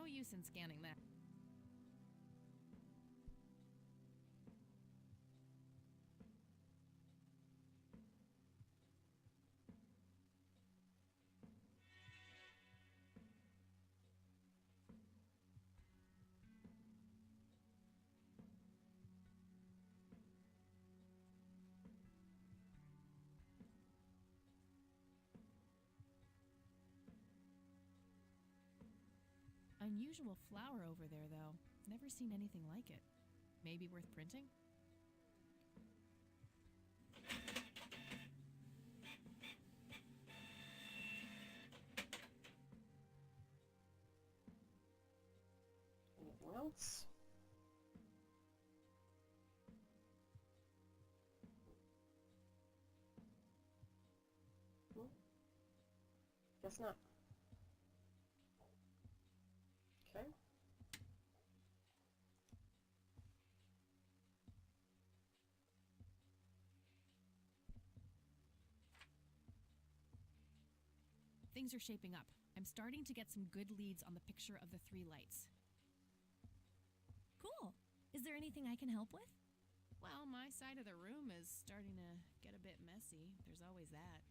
No use in scanning that. Unusual flower over there, though. Never seen anything like it. Maybe worth printing? Anything else? Guess not. Okay. Things are shaping up. I'm starting to get some good leads on the picture of the three lights. Cool. Is there anything I can help with? Well, my side of the room is starting to get a bit messy. There's always that.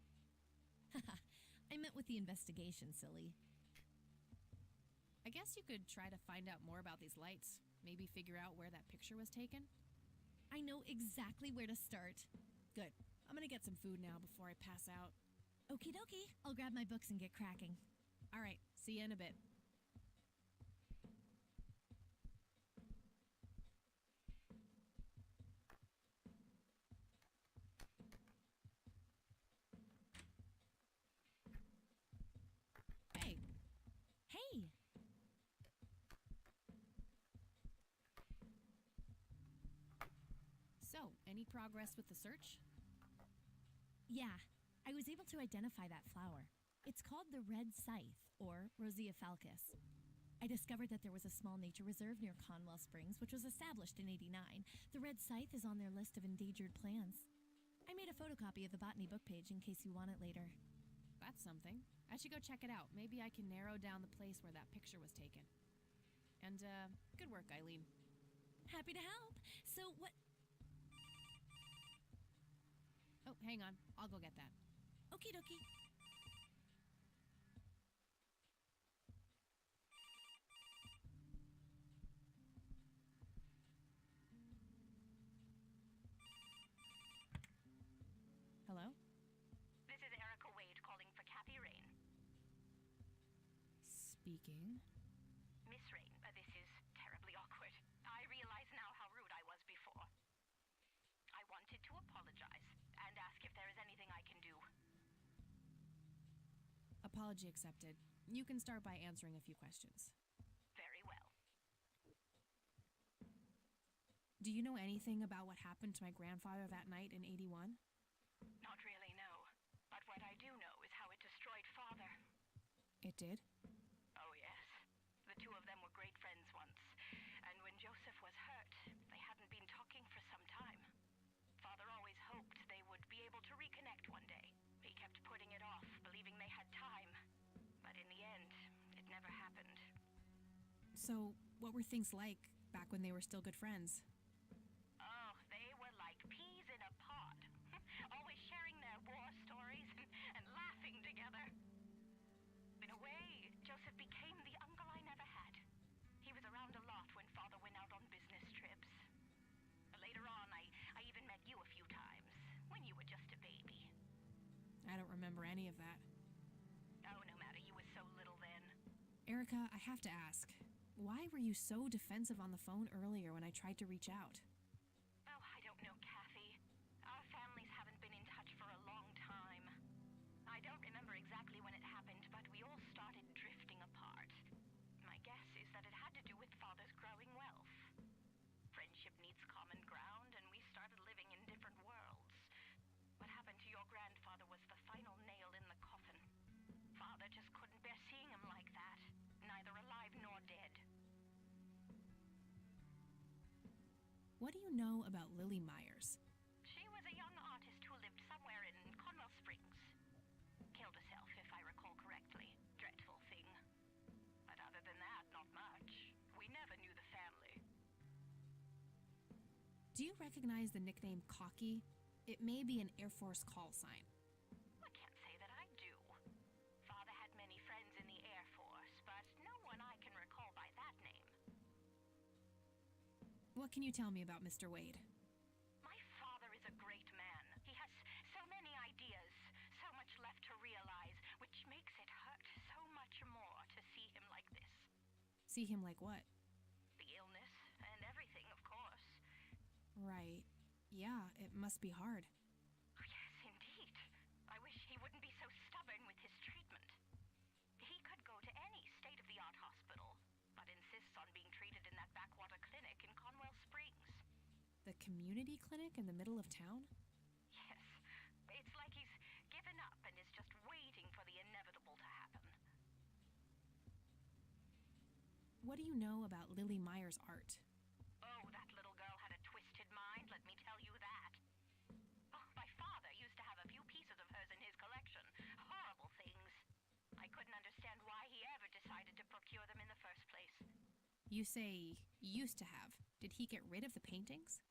I meant with the investigation, silly. I guess you could try to find out more about these lights. Maybe figure out where that picture was taken. I know exactly where to start. Good. I'm gonna get some food now before I pass out. Okie dokie. I'll grab my books and get cracking. All right, see you in a bit. Hey. Hey! So, any progress with the search? Yeah, I was able to identify that flower. It's called the red scythe, or Rosea falcus. I discovered that there was a small nature reserve near Conwell Springs, which was established in '89. The red scythe is on their list of endangered plants. I made a photocopy of the botany book page in case you want it later. That's something. I should go check it out. Maybe I can narrow down the place where that picture was taken. And, good work, Eileen. Happy to help. So what... Oh, hang on. I'll go get that. Okie dokie. Hello? This is Erica Wade calling for Kathy Rain. Speaking. Miss Rain, this is terribly awkward. I realize now how rude I was before. I wanted to apologize and ask if there is anything I can do. Apology accepted. You can start by answering a few questions. Very well. Do you know anything about what happened to my grandfather that night in '81? Not really, no. But what I do know is how it destroyed Father. It did? Oh, yes. The two of them were great friends once. And when Joseph was hurt, they hadn't been talking for some time. Father always hoped they would be able to reconnect one day. He kept putting it off, believing they had time. But in the end, it never happened. So, what were things like back when they were still good friends? Oh, they were like peas in a pod. Always sharing their war stories and laughing together. In a way, Joseph became the uncle I never had. He was around a lot when Father went out on business trips. Later on, I even met you a few times, when you were just a baby. I don't remember any of that. Oh, no matter, you were so little then. Erica, I have to ask. Why were you so defensive on the phone earlier when I tried to reach out? Oh, I don't know, Kathy. Our families haven't been in touch for a long time. I don't remember exactly when it happened, but we all started drifting apart. My guess is that it had to do with Father's growing wealth. Friendship needs common ground, and we started living in different worlds. What happened to your grandfather was the final nail in the coffin. Father just couldn't bear seeing him like that, neither alive nor dead. What do you know about Lily Myers? She was a young artist who lived somewhere in Conwell Springs. Killed herself, if I recall correctly. Dreadful thing. But other than that, not much. Do you recognize the nickname Cocky? It may be an Air Force call sign. I can't say that I do. Father had many friends in the Air Force, but no one I can recall by that name. What can you tell me about Mr. Wade? My father is a great man. He has so many ideas, so much left to realize, which makes it hurt so much more to see him like this. See him like what? The illness and everything, of course. Right. Yeah, it must be hard. Oh, yes, indeed. I wish he wouldn't be so stubborn with his treatment. He could go to any state-of-the-art hospital, but insists on being treated in that backwater clinic in Conwell Springs. The community clinic in the middle of town? Yes, it's like he's given up and is just waiting for the inevitable to happen. What do you know about Lily Meyer's art? Oh, that little girl had a twisted mind, let me tell you that. Oh, my father used to have a few pieces of hers in his collection. Horrible things. I couldn't understand why he ever decided to procure them in the first place. You say used to have. Did he get rid of the paintings?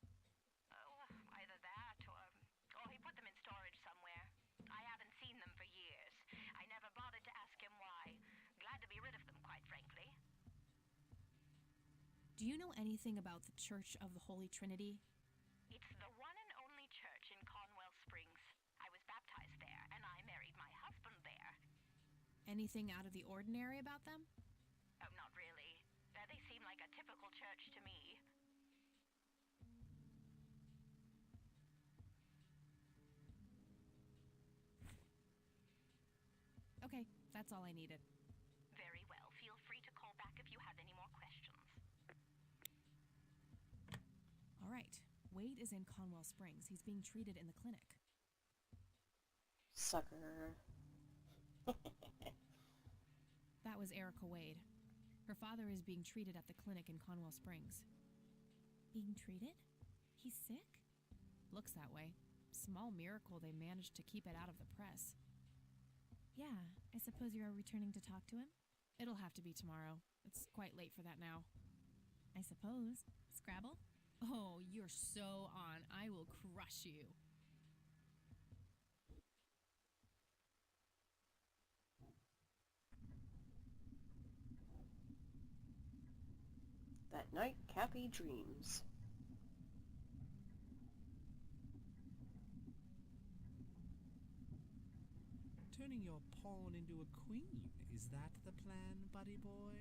Oh, either that or he put them in storage somewhere. I haven't seen them for years. I never bothered to ask him why. Glad to be rid of them, quite frankly. Do you know anything about the Church of the Holy Trinity? It's the one and only church in Conwell Springs. I was baptized there, and I married my husband there. Anything out of the ordinary about them? Oh, not really. They seem like a typical church to me. Okay, that's all I needed. Very well. Feel free to call back if you have any more questions. All right. Wade is in Conwell Springs. He's being treated in the clinic. Sucker. That was Erica Wade. Her father is being treated at the clinic in Conwell Springs. Being treated? He's sick? Looks that way. Small miracle they managed to keep it out of the press. Yeah, I suppose you are returning to talk to him? It'll have to be tomorrow. It's quite late for that now. I suppose. Scrabble? Oh, you're so on. I will crush you. That night, Cappy dreams. Turning your pawn into a queen, is that the plan, buddy boy?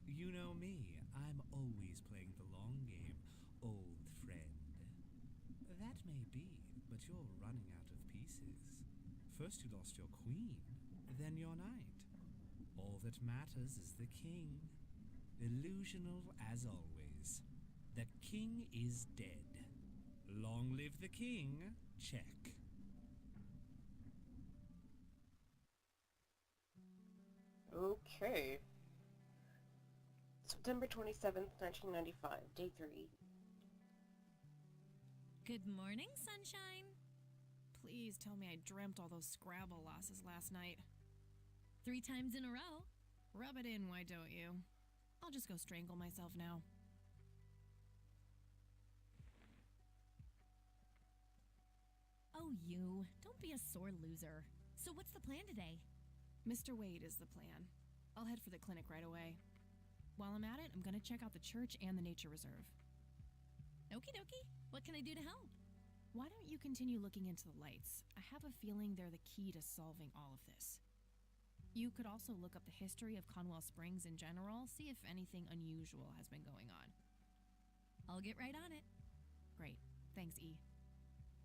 You know me, I'm always playing the long game, old friend. That may be, but you're running out of pieces. First you lost your queen, then your knight. All that matters is the king. Illusional as always. The king is dead. Long live the king, check. Okay. September 27th, 1995, day 3. Good morning, sunshine. Please tell me I dreamt all those Scrabble losses last night. 3 times in a row. Rub it in, why don't you? I'll just go strangle myself now. Oh, you. Don't be a sore loser. So what's the plan today? Mr. Wade is the plan. I'll head for the clinic right away. While I'm at it, I'm gonna check out the church and the nature reserve. Okie dokie. What can I do to help? Why don't you continue looking into the lights? I have a feeling they're the key to solving all of this. You could also look up the history of Conwell Springs in general, see if anything unusual has been going on. I'll get right on it. Great. Thanks, E.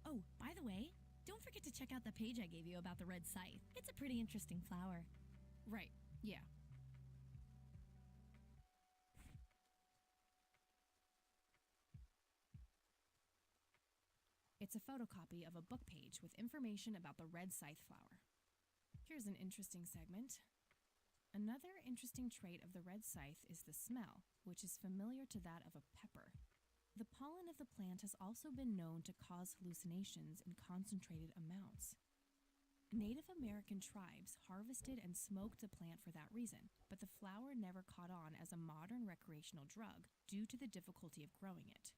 Oh, by the way, don't forget to check out the page I gave you about the red scythe. It's a pretty interesting flower. Right. Yeah. It's a photocopy of a book page with information about the red scythe flower. Here's an interesting segment. Another interesting trait of the red scythe is the smell, which is familiar to that of a pepper. The pollen of the plant has also been known to cause hallucinations in concentrated amounts. Native American tribes harvested and smoked the plant for that reason, but the flower never caught on as a modern recreational drug due to the difficulty of growing it.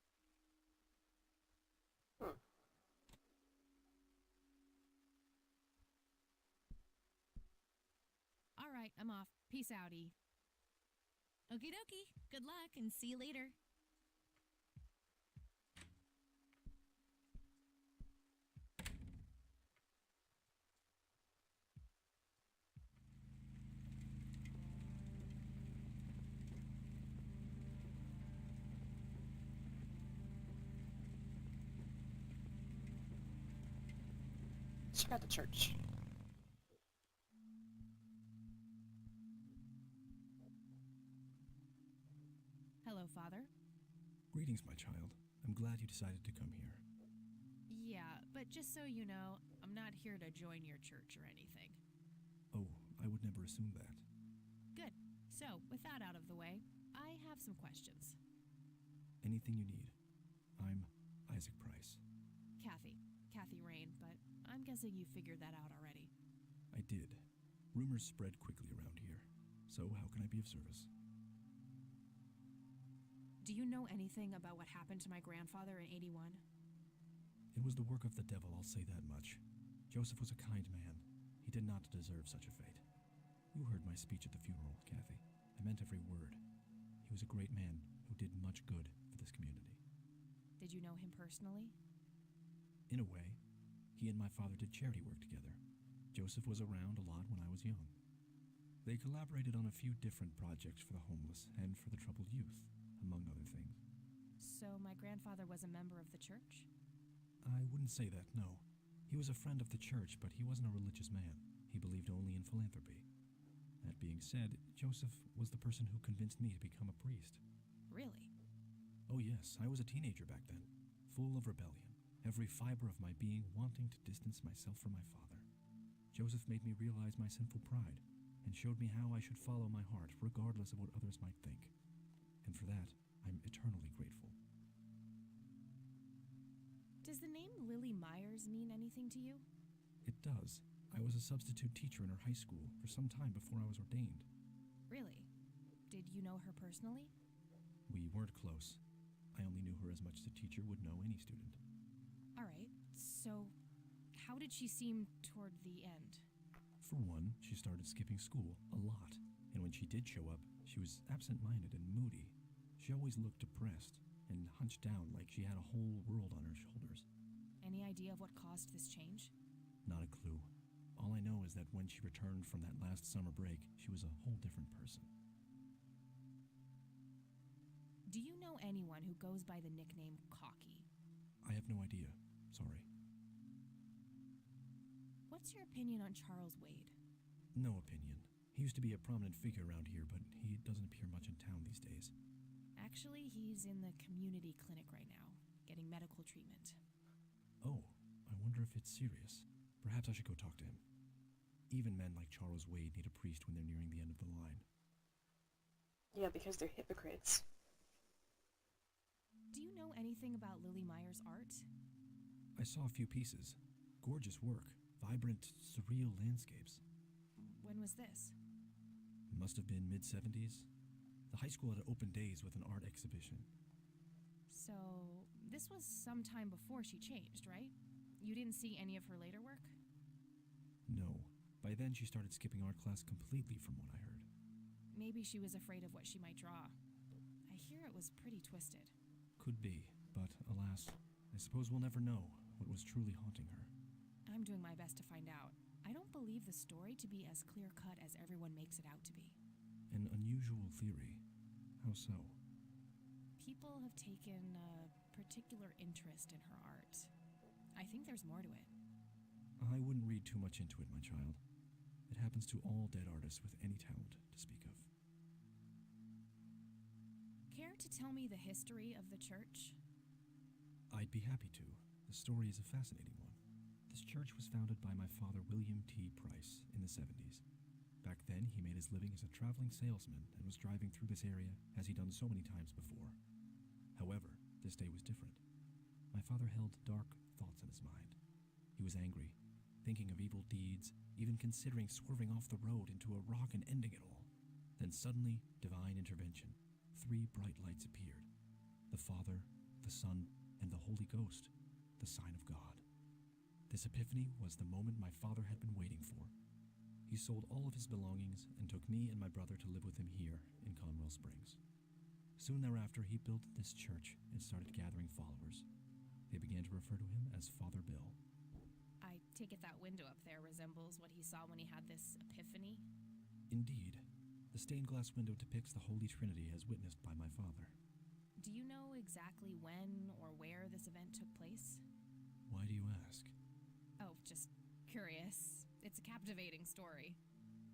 I'm off. Peace outie. Okie dokie. Good luck and see you later. Check out the church. Hello, Father. Greetings, my child. I'm glad you decided to come here. Yeah, but just so you know, I'm not here to join your church or anything. Oh, I would never assume that. Good. So, with that out of the way, I have some questions. Anything you need. I'm Isaac Price. Kathy Rain, but I'm guessing you figured that out already. I did. Rumors spread quickly around here. So how can I be of service? Do you know anything about what happened to my grandfather in 81? It was the work of the devil, I'll say that much. Joseph was a kind man. He did not deserve such a fate. You heard my speech at the funeral, Kathy. I meant every word. He was a great man who did much good for this community. Did you know him personally? In a way, he and my father did charity work together. Joseph was around a lot when I was young. They collaborated on a few different projects for the homeless and for the troubled youth, among other things. So my grandfather was a member of the church? I wouldn't say that, no. He was a friend of the church, but he wasn't a religious man. He believed only in philanthropy. That being said, Joseph was the person who convinced me to become a priest. Really? Oh yes, I was a teenager back then, full of rebellion, every fiber of my being wanting to distance myself from my father. Joseph made me realize my sinful pride and showed me how I should follow my heart regardless of what others might think. And for that, I'm eternally grateful. Does the name Lily Myers mean anything to you? It does. I was a substitute teacher in her high school for some time before I was ordained. Really? Did you know her personally? We weren't close. I only knew her as much as a teacher would know any student. All right, so how did she seem toward the end? For one, she started skipping school a lot, and when she did show up, she was absent-minded and moody. She always looked depressed and hunched down like she had a whole world on her shoulders. Any idea of what caused this change? Not a clue. All I know is that when she returned from that last summer break, she was a whole different person. Do you know anyone who goes by the nickname Cocky? I have no idea. Sorry. What's your opinion on Charles Wade? No opinion. He used to be a prominent figure around here, but he doesn't appear much in town these days. Actually, he's in the community clinic right now, getting medical treatment. Oh, I wonder if it's serious. Perhaps I should go talk to him. Even men like Charles Wade need a priest when they're nearing the end of the line. Yeah, because they're hypocrites. Do you know anything about Lily Myers' art? I saw a few pieces. Gorgeous work. Vibrant, surreal landscapes. When was this? Must have been mid-70s. The high school had open days with an art exhibition. So, this was some time before she changed, right? You didn't see any of her later work? No. By then she started skipping art class completely from what I heard. Maybe she was afraid of what she might draw. I hear it was pretty twisted. Could be, but alas, I suppose we'll never know what was truly haunting her. I'm doing my best to find out. I don't believe the story to be as clear-cut as everyone makes it out to be. An unusual theory. How so? People have taken a particular interest in her art. I think there's more to it. I wouldn't read too much into it, my child. It happens to all dead artists with any talent to speak of. Care to tell me the history of the church? I'd be happy to. The story is a fascinating one. This church was founded by my father, William T. Price, in the 70s. Back then, he made his living as a traveling salesman and was driving through this area as he'd done so many times before. However, this day was different. My father held dark thoughts in his mind. He was angry, thinking of evil deeds, even considering swerving off the road into a rock and ending it all. Then suddenly, divine intervention. 3 bright lights appeared. The Father, the Son, and the Holy Ghost, the sign of God. This epiphany was the moment my father had been waiting for. He He sold all of his belongings and took me and my brother to live with him here in Conwell Springs. Soon thereafter, he built this church and started gathering followers. They began to refer to him as Father Bill. I take it that window up there resembles what he saw when he had this epiphany? Indeed, the stained glass window depicts the Holy Trinity as witnessed by my father. Do you know exactly when or where this event took place? Why do you ask? Oh, just curious. It's a captivating story.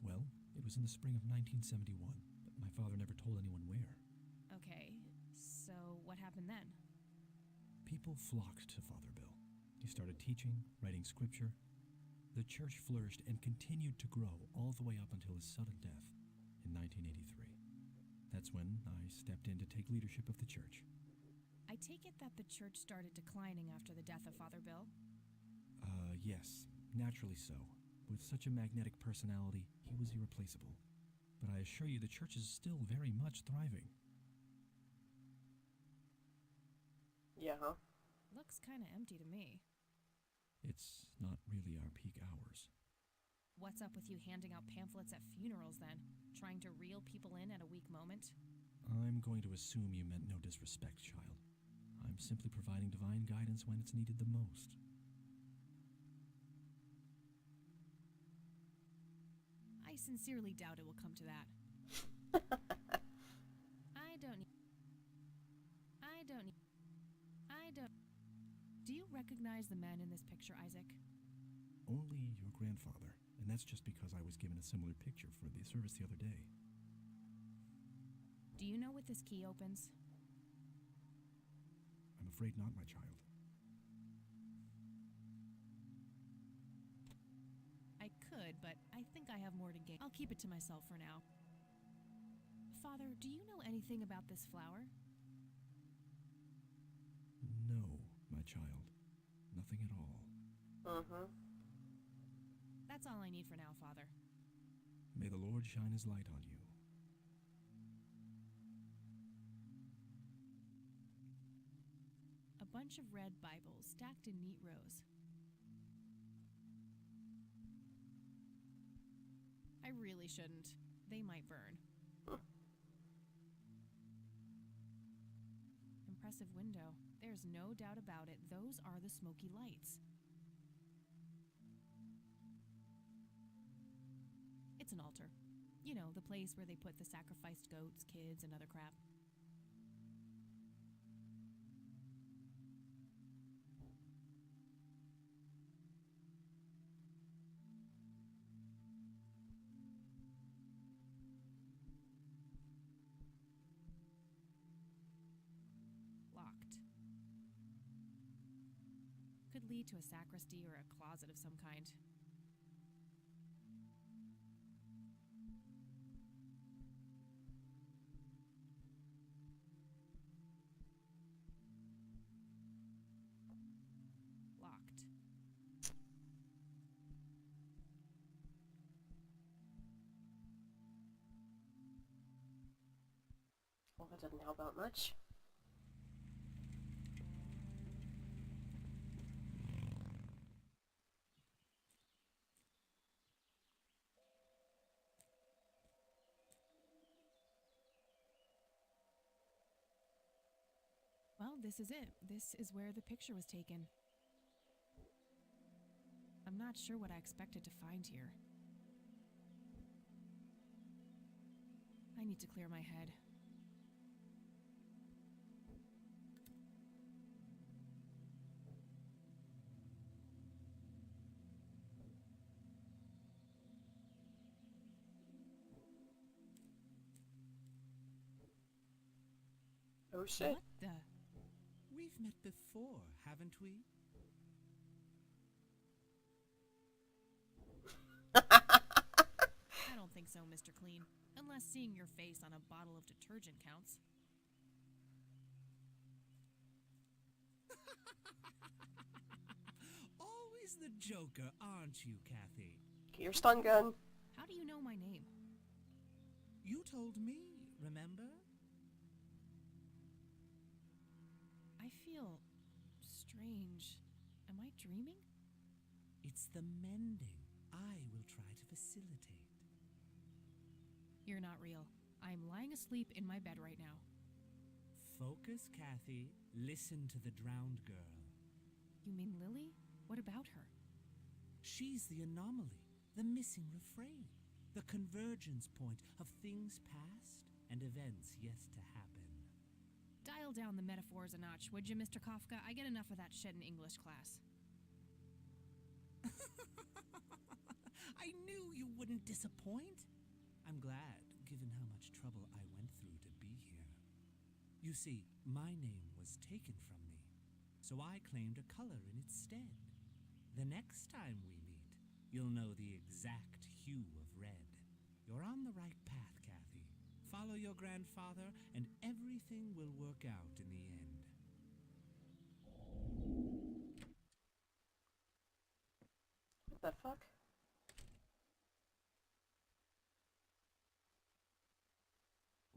Well, it was in the spring of 1971, but my father never told anyone where. Okay, so what happened then? People flocked to Father Bill. He started teaching, writing scripture. The church flourished and continued to grow all the way up until his sudden death in 1983. That's when I stepped in to take leadership of the church. I take it that the church started declining after the death of Father Bill? Yes, naturally so. With such a magnetic personality, he was irreplaceable. But I assure you the church is still very much thriving. Yeah, huh? Looks kinda empty to me. It's not really our peak hours. What's up with you handing out pamphlets at funerals then? Trying to reel people in at a weak moment? I'm going to assume you meant no disrespect, child. I'm simply providing divine guidance when it's needed the most. I sincerely doubt it will come to that. I don't. Do you recognize the men in this picture, Isaac? Only your grandfather, and that's just because I was given a similar picture for the service the other day. Do you know what this key opens? I'm afraid not, my child. I could, but I think I have more to gain. I'll keep it to myself for now. Father, do you know anything about this flower? No, my child. Nothing at all. Mm-hmm. That's all I need for now, Father. May the Lord shine his light on you. A bunch of red Bibles stacked in neat rows. I really shouldn't. They might burn. Impressive window. There's no doubt about it. Those are the smoky lights. It's an altar. You know, the place where they put the sacrificed goats, kids, and other crap. Locked. Could lead to a sacristy or a closet of some kind. Locked. Well, that doesn't help out much. Well, this is it. This is where the picture was taken. I'm not sure what I expected to find here. I need to clear my head. Oh shit. What the? We've met before, haven't we? I don't think so, Mr. Clean. Unless seeing your face on a bottle of detergent counts. Always the joker, aren't you, Kathy? Get your stun gun. How do you know my name? You told me, remember? I feel strange. Am I dreaming? It's the mending. I will try to facilitate. You're not real. I'm lying asleep in my bed right now. Focus, Kathy. Listen to the drowned girl. You mean Lily? What about her? She's the anomaly, the missing refrain, the convergence point of things past and events yet to happen. Dial down the metaphors a notch, would you, Mr. Kafka? I get enough of that shit in English class. I knew you wouldn't disappoint. I'm glad, given how much trouble I went through to be here. You see, my name was taken from me, so I claimed a color in its stead. The next time we meet, you'll know the exact hue of red. You're on the right path, Kathy. Follow your grandfather, and everything will work out in the end. What the fuck?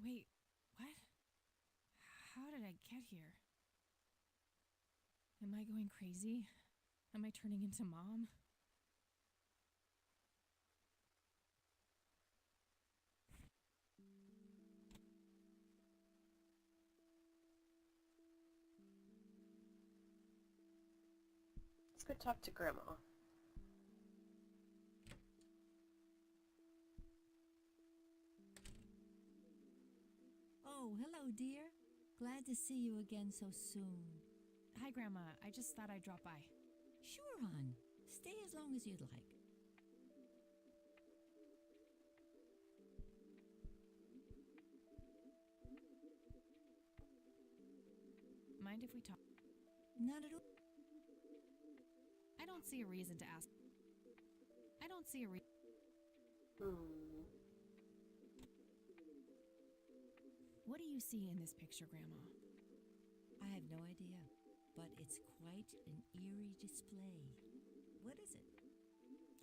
Wait, what? How did I get here? Am I going crazy? Am I turning into Mom? Let's go talk to Grandma. Oh, hello, dear. Glad to see you again so soon. Hi, Grandma. I just thought I'd drop by. Sure, hon. Stay as long as you'd like. Mind if we talk? Not at all. I don't see a reason to ask. I don't see a reason. What do you see in this picture, Grandma? I have no idea, but it's quite an eerie display. What is it?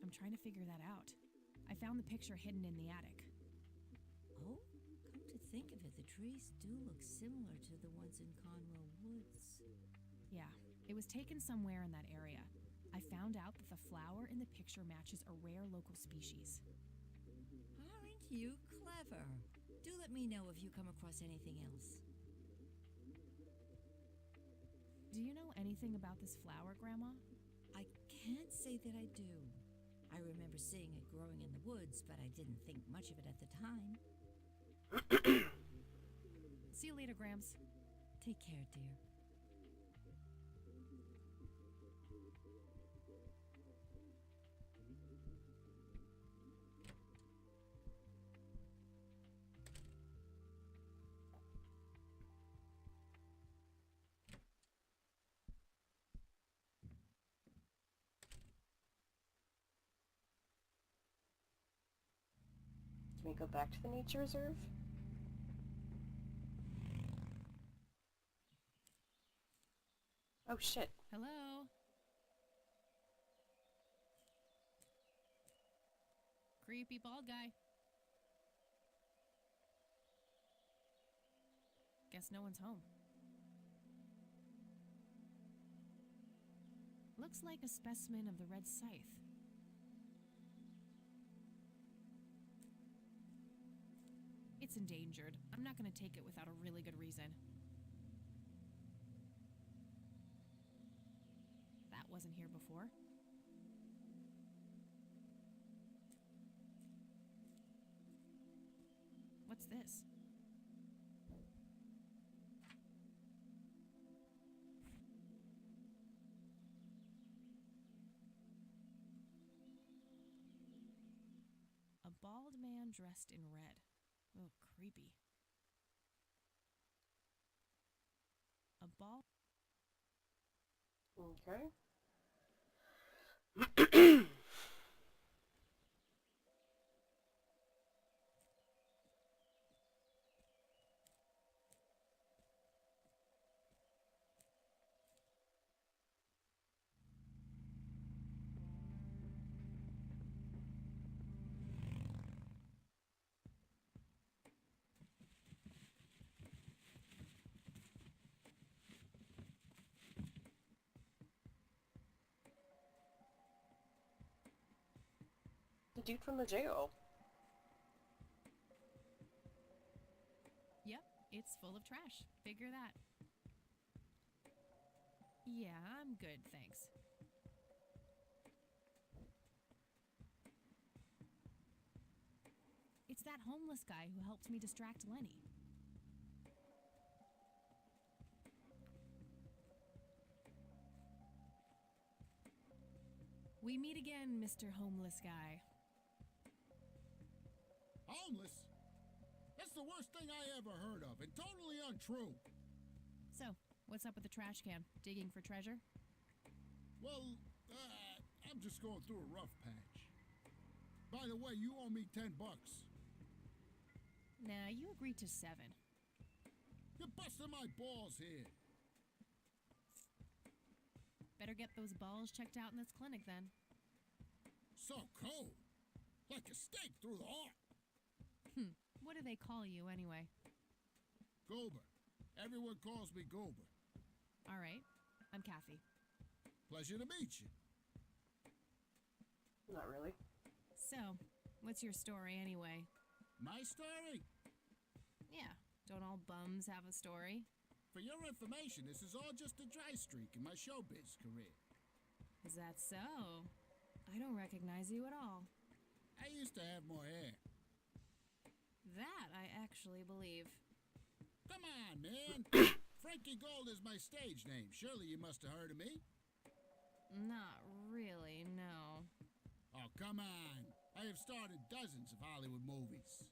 I'm trying to figure that out. I found the picture hidden in the attic. Oh, come to think of it, the trees do look similar to the ones in Conwell Woods. Yeah, it was taken somewhere in that area. I found out that the flower in the picture matches a rare local species. Aren't you clever? Do let me know if you come across anything else. Do you know anything about this flower, Grandma? I can't say that I do. I remember seeing it growing in the woods, but I didn't think much of it at the time. See you later, Grams. Take care, dear. Can we go back to the nature reserve? Oh shit. Hello? Creepy bald guy. Guess no one's home. Looks like a specimen of the red scythe. It's endangered. I'm not gonna take it without a really good reason. That wasn't here before. What's this? A bald man dressed in red. Oh, creepy. A bald... Okay. The dude from the jail. Yep, it's full of trash. Figure that. Yeah, I'm good, thanks. It's that homeless guy who helped me distract Lenny. We meet again, Mr. Homeless Guy. Homeless? That's the worst thing I ever heard of, and totally untrue. So, what's up with the trash can? Digging for treasure? Well, I'm just going through a rough patch. By the way, you owe me $10. Nah, you agreed to 7. You're busting my balls here. Better get those balls checked out in this clinic then. So cold. Like a stake through the heart. What do they call you anyway? Goober. Everyone calls me Goober. Alright, I'm Kathy. Pleasure to meet you. Not really. So, what's your story anyway? My story? Yeah, don't all bums have a story? For your information, this is all just a dry streak in my showbiz career. Is that so? I don't recognize you at all. I used to have more hair. That I actually believe. Come on, man. Frankie Gold is my stage name. Surely you must have heard of me. Not really, no. Oh, come on. I have starred in dozens of Hollywood movies.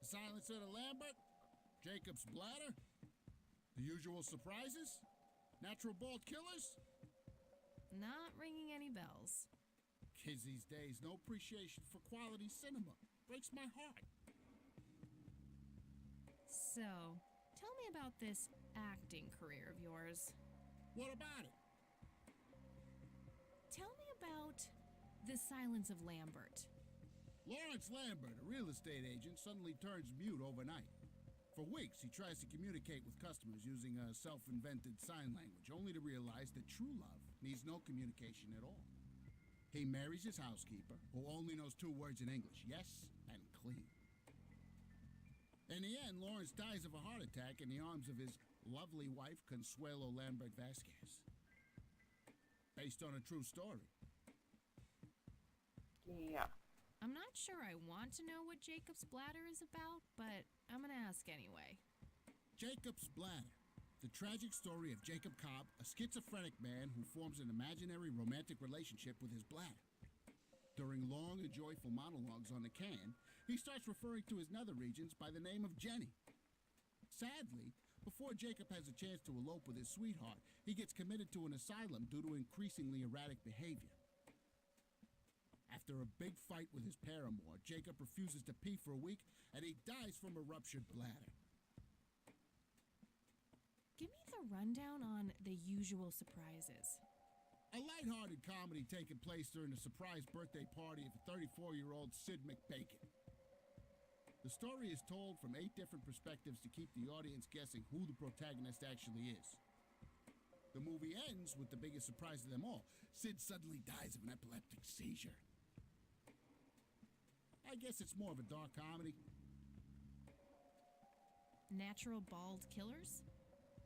The Silencer of the Lambert, Jacob's Bladder, The Usual Surprises, Natural Bald Killers. Not ringing any bells. Kids these days, no appreciation for quality cinema. Breaks my heart. So, tell me about this acting career of yours. What about it? Tell me about The Silence of Lambert. Lawrence Lambert, a real estate agent, suddenly turns mute overnight. For weeks, he tries to communicate with customers using a self-invented sign language, only to realize that true love needs no communication at all. He marries his housekeeper, who only knows 2 words in English, yes and clean. In the end, Lawrence dies of a heart attack in the arms of his lovely wife, Consuelo Lambert Vasquez. Based on a true story. Yeah. I'm not sure I want to know what Jacob's Bladder is about, but I'm gonna ask anyway. Jacob's Bladder. The tragic story of Jacob Cobb, a schizophrenic man who forms an imaginary romantic relationship with his bladder. During long and joyful monologues on the can, he starts referring to his nether regions by the name of Jenny. Sadly, before Jacob has a chance to elope with his sweetheart, he gets committed to an asylum due to increasingly erratic behavior. After a big fight with his paramour, Jacob refuses to pee for a week, and he dies from a ruptured bladder. Give me the rundown on The Usual Surprises. A lighthearted comedy taking place during the surprise birthday party of 34-year-old Sid McBacon. The story is told from 8 different perspectives to keep the audience guessing who the protagonist actually is. The movie ends with the biggest surprise of them all. Sid suddenly dies of an epileptic seizure. I guess it's more of a dark comedy. Natural Bald Killers?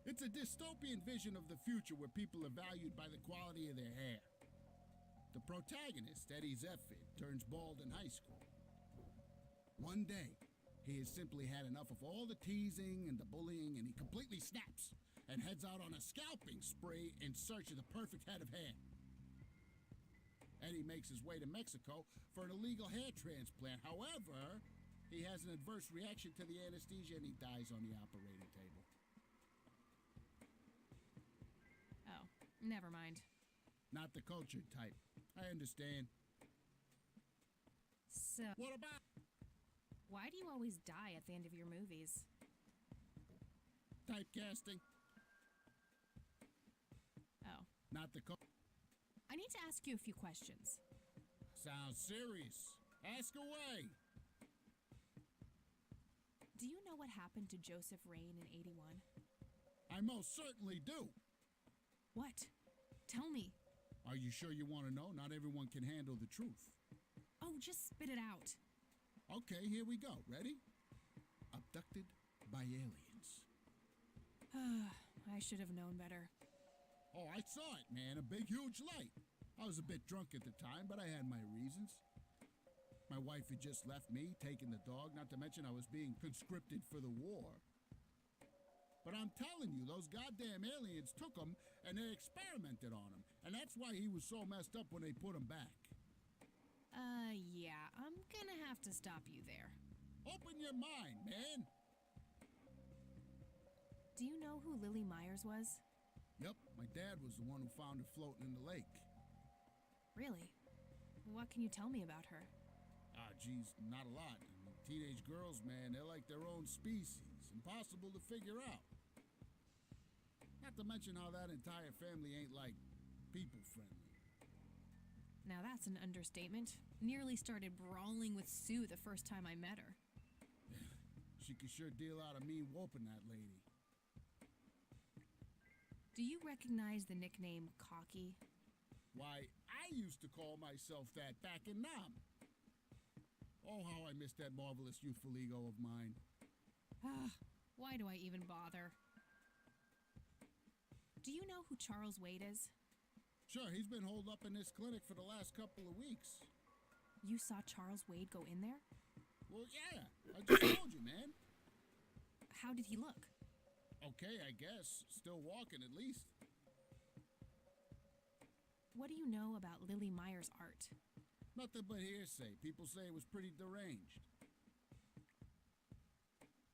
It's a dystopian vision of the future where people are valued by the quality of their hair. The protagonist, Eddie Zephyr, turns bald in high school. One day, he has simply had enough of all the teasing and the bullying, and he completely snaps and heads out on a scalping spree in search of the perfect head of hair. Eddie makes his way to Mexico for an illegal hair transplant. However, he has an adverse reaction to the anesthesia and he dies on the operating table. Oh, never mind. Not the cultured type. I understand. So, What about? why do you always die at the end of your movies? Typecasting. Oh, Not the I need to ask you a few questions. Sounds serious. Ask away. Do you know what happened to Joseph Rain in 81? I most certainly do. What? Tell me. Are you sure you want to know? Not everyone can handle the truth. Oh, just spit it out. Okay, here we go. Ready? Abducted by aliens. I should have known better. Oh, I saw it, man. A big, huge light. I was a bit drunk at the time, but I had my reasons. My wife had just left me, taking the dog, not to mention I was being conscripted for the war. But I'm telling you, those goddamn aliens took him and they experimented on him. And that's why he was so messed up when they put him back. Yeah, I'm gonna have to stop you there. Open your mind, man. Do you know who Lily Myers was? Yep, my dad was the one who found her floating in the lake. Really? What can you tell me about her? Ah, geez, not a lot. I mean, teenage girls, man, they're like their own species. Impossible to figure out. Not to mention how that entire family ain't, like, people-friendly. Now that's an understatement. Nearly started brawling with Sue the first time I met her. She could sure deal out a mean whooping, that lady. Do you recognize the nickname Cocky? Why, I used to call myself that back in Nam. Oh, how I missed that marvelous youthful ego of mine. Why do I even bother? Do you know who Charles Wade is? Sure, he's been holed up in this clinic for the last couple of weeks. You saw Charles Wade go in there? Well, yeah, I just told you, man. How did he look? Okay, I guess. Still walking, at least. What do you know about Lily Myers' art? Nothing but hearsay. People say it was pretty deranged.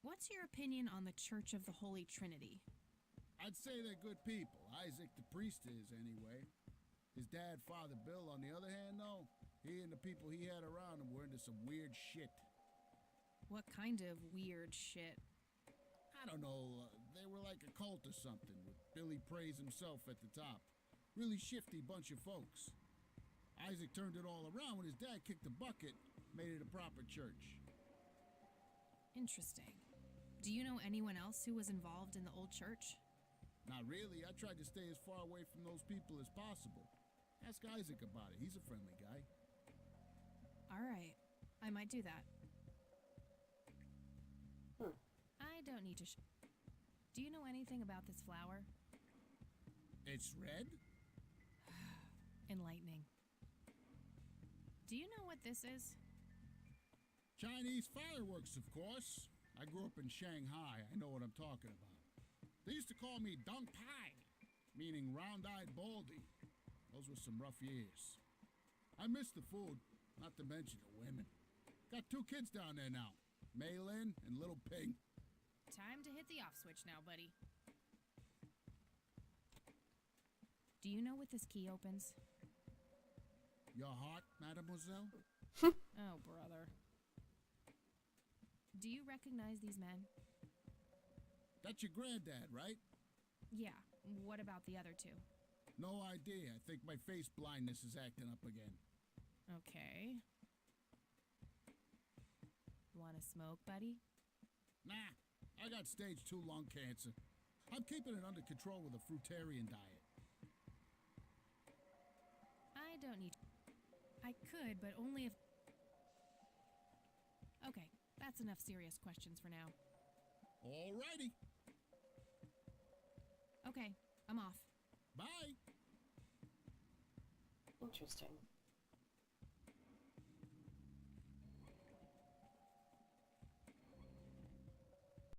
What's your opinion on the Church of the Holy Trinity? I'd say they're good people. Isaac the priest is, anyway. His dad, Father Bill, on the other hand, though, he and the people he had around him were into some weird shit. What kind of weird shit? I don't know, they were like a cult or something, with Billy Praise himself at the top. Really shifty bunch of folks. Isaac turned it all around when his dad kicked the bucket, made it a proper church. Interesting. Do you know anyone else who was involved in the old church? Not really. I tried to stay as far away from those people as possible. Ask Isaac about it. He's a friendly guy. All right. I might do that. I don't need to Do you know anything about this flower? It's red? Enlightening. Do you know what this is? Chinese fireworks, of course. I grew up in Shanghai. I know what I'm talking about. They used to call me Dong Pai, meaning round-eyed baldy. Those were some rough years. I miss the food, not to mention the women. Got 2 kids down there now, Mei Lin and Little Ping. Time to hit the off switch now, buddy. Do you know what this key opens? Your heart, mademoiselle? Oh, brother. Do you recognize these men? That's your granddad, right? Yeah. What about the other 2? No idea. I think my face blindness is acting up again. Okay. Wanna smoke, buddy? Nah, I got stage 2 lung cancer. I'm keeping it under control with a fruitarian diet. I don't need... I could, but only if... Okay, that's enough serious questions for now. Alrighty. Okay, I'm off. Bye. Interesting.